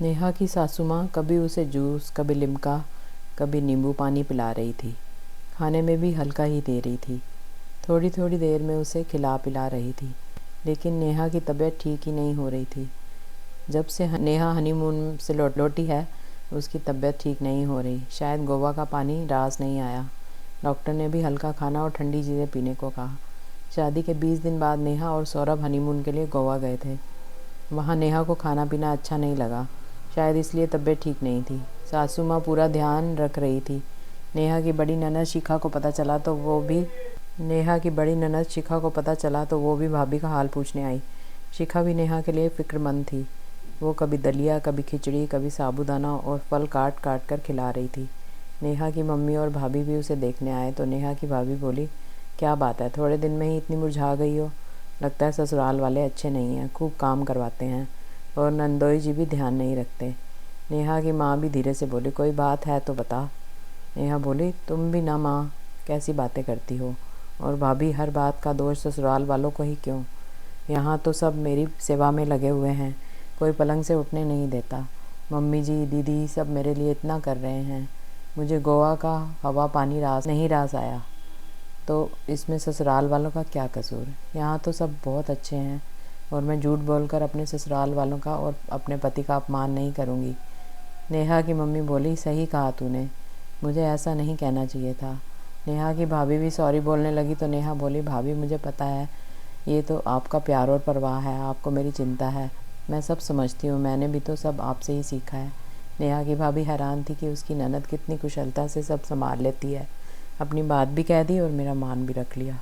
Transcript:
नेहा की सासू माँ कभी उसे जूस, कभी लिम्का, कभी नींबू पानी पिला रही थी। खाने में भी हल्का ही दे रही थी। थोड़ी थोड़ी देर में उसे खिला पिला रही थी। लेकिन नेहा की तबीयत ठीक ही नहीं हो रही थी। जब से नेहा हनीमून से लौटी है, उसकी तबीयत ठीक नहीं हो रही। शायद गोवा का पानी रास नहीं आया। डॉक्टर ने भी हल्का खाना और ठंडी चीज़ें पीने को कहा। शादी के 20 दिन बाद नेहा और सौरभ हनीमून के लिए गोवा गए थे। वहाँ नेहा को खाना पीना अच्छा नहीं लगा। शायद इसलिए तबीयत ठीक नहीं थी। सासू माँ पूरा ध्यान रख रही थी। नेहा की बड़ी ननद शिखा को पता चला तो वो भी भाभी का हाल पूछने आई। शिखा भी नेहा के लिए फ़िक्रमंद थी। वो कभी दलिया, कभी खिचड़ी, कभी साबूदाना और फल काट काट कर खिला रही थी। नेहा की मम्मी और भाभी भी उसे देखने आए तो नेहा की भाभी बोली, क्या बात है, थोड़े दिन में ही इतनी मुरझा गई हो? लगता है ससुराल वाले अच्छे नहीं हैं, खूब काम करवाते हैं और नंदोई जी भी ध्यान नहीं रखते। नेहा की माँ भी धीरे से बोली, कोई बात है तो बता। नेहा बोली, तुम भी ना माँ, कैसी बातें करती हो? और भाभी, हर बात का दोष ससुराल वालों को ही क्यों? यहाँ तो सब मेरी सेवा में लगे हुए हैं, कोई पलंग से उठने नहीं देता। मम्मी जी, दीदी सब मेरे लिए इतना कर रहे हैं। मुझे गोवा का हवा पानी रास आया, तो इसमें ससुराल वालों का क्या कसूर? यहाँ तो सब बहुत अच्छे हैं और मैं झूठ बोलकर अपने ससुराल वालों का और अपने पति का अपमान नहीं करूँगी। नेहा की मम्मी बोली, सही कहा तूने, मुझे ऐसा नहीं कहना चाहिए था। नेहा की भाभी भी सॉरी बोलने लगी तो नेहा बोली, भाभी मुझे पता है ये तो आपका प्यार और परवाह है, आपको मेरी चिंता है, मैं सब समझती हूँ, मैंने भी तो सब आपसे ही सीखा है। नेहा की भाभी हैरान थी कि उसकी ननद कितनी कुशलता से सब संभाल लेती है। अपनी बात भी कह दी और मेरा मान भी रख लिया।